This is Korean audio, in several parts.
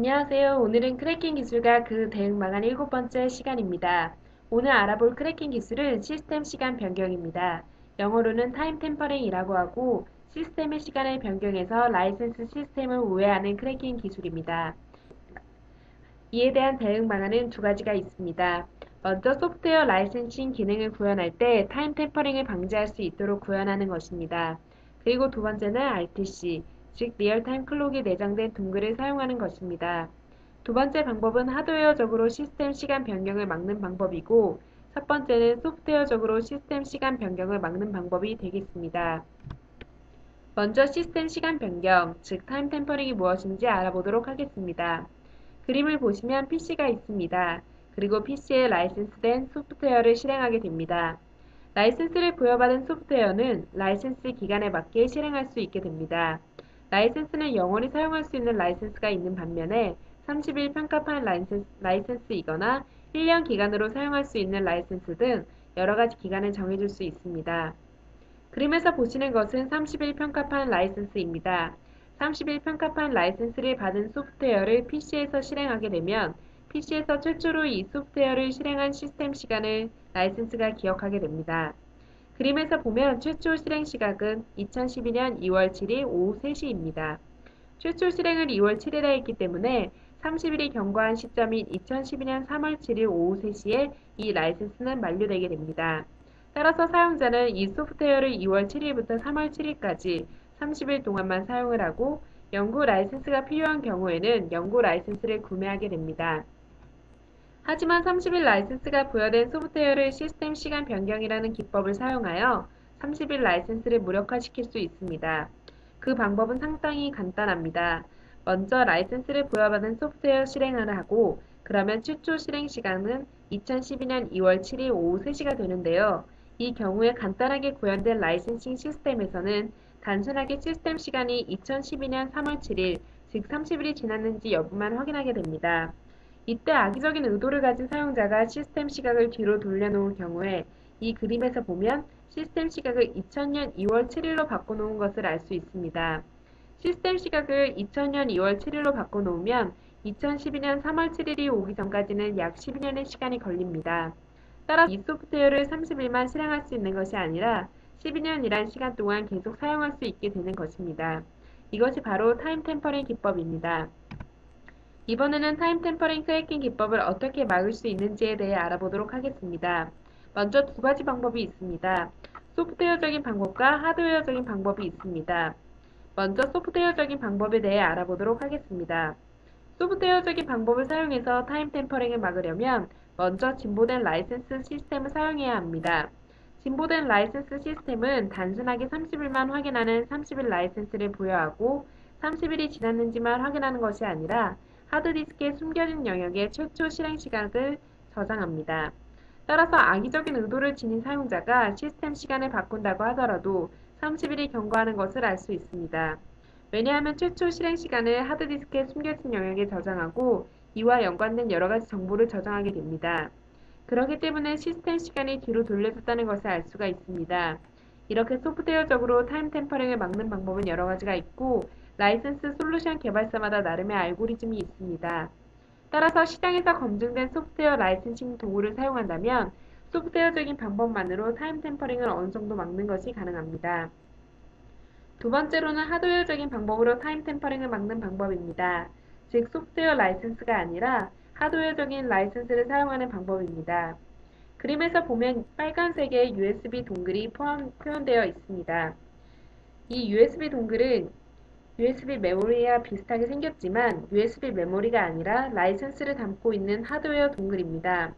안녕하세요. 오늘은 크래킹 기술과 그 대응방안 7번째 시간입니다. 오늘 알아볼 크래킹 기술은 시스템 시간 변경입니다. 영어로는 타임 템퍼링이라고 하고 시스템의 시간을 변경해서 라이센스 시스템을 우회하는 크래킹 기술입니다. 이에 대한 대응 방안은 두 가지가 있습니다. 먼저 소프트웨어 라이센싱 기능을 구현할 때 타임 템퍼링을 방지할 수 있도록 구현하는 것입니다. 그리고 두 번째는 RTC, 즉 리얼타임 클록이 내장된 동글을 사용하는 것입니다. 두 번째 방법은 하드웨어적으로 시스템 시간 변경을 막는 방법이고, 첫 번째는 소프트웨어적으로 시스템 시간 변경을 막는 방법이 되겠습니다. 먼저 시스템 시간 변경, 즉 타임 템퍼링이 무엇인지 알아보도록 하겠습니다. 그림을 보시면 PC가 있습니다. 그리고 PC에 라이센스된 소프트웨어를 실행하게 됩니다. 라이센스를 부여받은 소프트웨어는 라이센스 기간에 맞게 실행할 수 있게 됩니다. 라이센스는 영원히 사용할 수 있는 라이센스가 있는 반면에 30일 평가판 라이센스이거나 1년 기간으로 사용할 수 있는 라이센스 등 여러가지 기간을 정해줄 수 있습니다. 그림에서 보시는 것은 30일 평가판 라이센스입니다. 30일 평가판 라이센스를 받은 소프트웨어를 PC에서 실행하게 되면 PC에서 최초로 이 소프트웨어를 실행한 시스템 시간을 라이센스가 기억하게 됩니다. 그림에서 보면 최초 실행 시각은 2012년 2월 7일 오후 3시입니다. 최초 실행을 2월 7일에 했기 때문에 30일이 경과한 시점인 2012년 3월 7일 오후 3시에 이 라이센스는 만료되게 됩니다. 따라서 사용자는 이 소프트웨어를 2월 7일부터 3월 7일까지 30일 동안만 사용을 하고 연구 라이센스가 필요한 경우에는 연구 라이센스를 구매하게 됩니다. 하지만 30일 라이센스가 부여된 소프트웨어를 시스템 시간 변경이라는 기법을 사용하여 30일 라이센스를 무력화시킬 수 있습니다. 그 방법은 상당히 간단합니다. 먼저 라이센스를 부여받은 소프트웨어 실행을 하고 그러면 최초 실행 시간은 2012년 2월 7일 오후 3시가 되는데요. 이 경우에 간단하게 구현된 라이센싱 시스템에서는 단순하게 시스템 시간이 2012년 3월 7일, 즉 30일이 지났는지 여부만 확인하게 됩니다. 이때 악의적인 의도를 가진 사용자가 시스템 시각을 뒤로 돌려놓을 경우에 이 그림에서 보면 시스템 시각을 2000년 2월 7일로 바꿔놓은 것을 알 수 있습니다. 시스템 시각을 2000년 2월 7일로 바꿔놓으면 2012년 3월 7일이 오기 전까지는 약 12년의 시간이 걸립니다. 따라서 이 소프트웨어를 30일만 실행할 수 있는 것이 아니라 12년이란 시간 동안 계속 사용할 수 있게 되는 것입니다. 이것이 바로 타임 템퍼링 기법입니다. 이번에는 타임 템퍼링 크래킹 기법을 어떻게 막을 수 있는지에 대해 알아보도록 하겠습니다. 먼저 두 가지 방법이 있습니다. 소프트웨어적인 방법과 하드웨어적인 방법이 있습니다. 먼저 소프트웨어적인 방법에 대해 알아보도록 하겠습니다. 소프트웨어적인 방법을 사용해서 타임 템퍼링을 막으려면 먼저 진보된 라이센스 시스템을 사용해야 합니다. 진보된 라이센스 시스템은 단순하게 30일만 확인하는 30일 라이센스를 부여하고 30일이 지났는지만 확인하는 것이 아니라 하드디스크에 숨겨진 영역의 최초 실행 시각을 저장합니다. 따라서 악의적인 의도를 지닌 사용자가 시스템 시간을 바꾼다고 하더라도 30일이 경과하는 것을 알 수 있습니다. 왜냐하면 최초 실행 시간을 하드디스크에 숨겨진 영역에 저장하고 이와 연관된 여러가지 정보를 저장하게 됩니다. 그렇기 때문에 시스템 시간이 뒤로 돌려졌다는 것을 알 수가 있습니다. 이렇게 소프트웨어적으로 타임 템퍼링을 막는 방법은 여러 가지가 있고 라이센스 솔루션 개발사마다 나름의 알고리즘이 있습니다. 따라서 시장에서 검증된 소프트웨어 라이센싱 도구를 사용한다면 소프트웨어적인 방법만으로 타임 템퍼링을 어느 정도 막는 것이 가능합니다. 두 번째로는 하드웨어적인 방법으로 타임 템퍼링을 막는 방법입니다. 즉 소프트웨어 라이센스가 아니라 하드웨어적인 라이센스를 사용하는 방법입니다. 그림에서 보면 빨간색의 USB 동글이 표현되어 있습니다. 이 USB 동글은 USB 메모리와 비슷하게 생겼지만 USB 메모리가 아니라 라이센스를 담고 있는 하드웨어 동글입니다.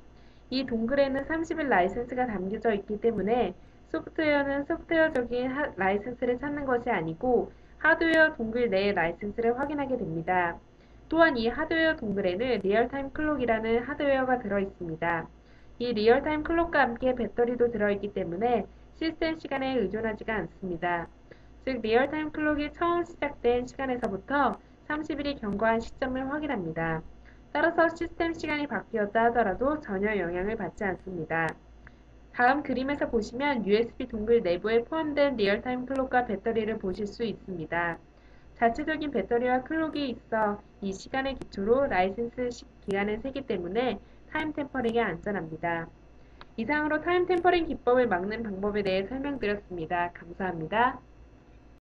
이 동글에는 30일 라이센스가 담겨져 있기 때문에 소프트웨어는 소프트웨어적인 라이센스를 찾는 것이 아니고 하드웨어 동글 내의 라이센스를 확인하게 됩니다. 또한 이 하드웨어 동글에는 리얼타임 클록이라는 하드웨어가 들어있습니다. 이 리얼타임 클록과 함께 배터리도 들어있기 때문에 시스템 시간에 의존하지가 않습니다. 즉 리얼타임 클록이 처음 시작된 시간에서부터 30일이 경과한 시점을 확인합니다. 따라서 시스템 시간이 바뀌었다 하더라도 전혀 영향을 받지 않습니다. 다음 그림에서 보시면 USB 동글 내부에 포함된 리얼타임 클록과 배터리를 보실 수 있습니다. 자체적인 배터리와 클록이 있어 이 시간을 기초로 라이센스 기간을 세기 때문에 타임 템퍼링이 안전합니다. 이상으로 타임 템퍼링 기법을 막는 방법에 대해 설명드렸습니다. 감사합니다.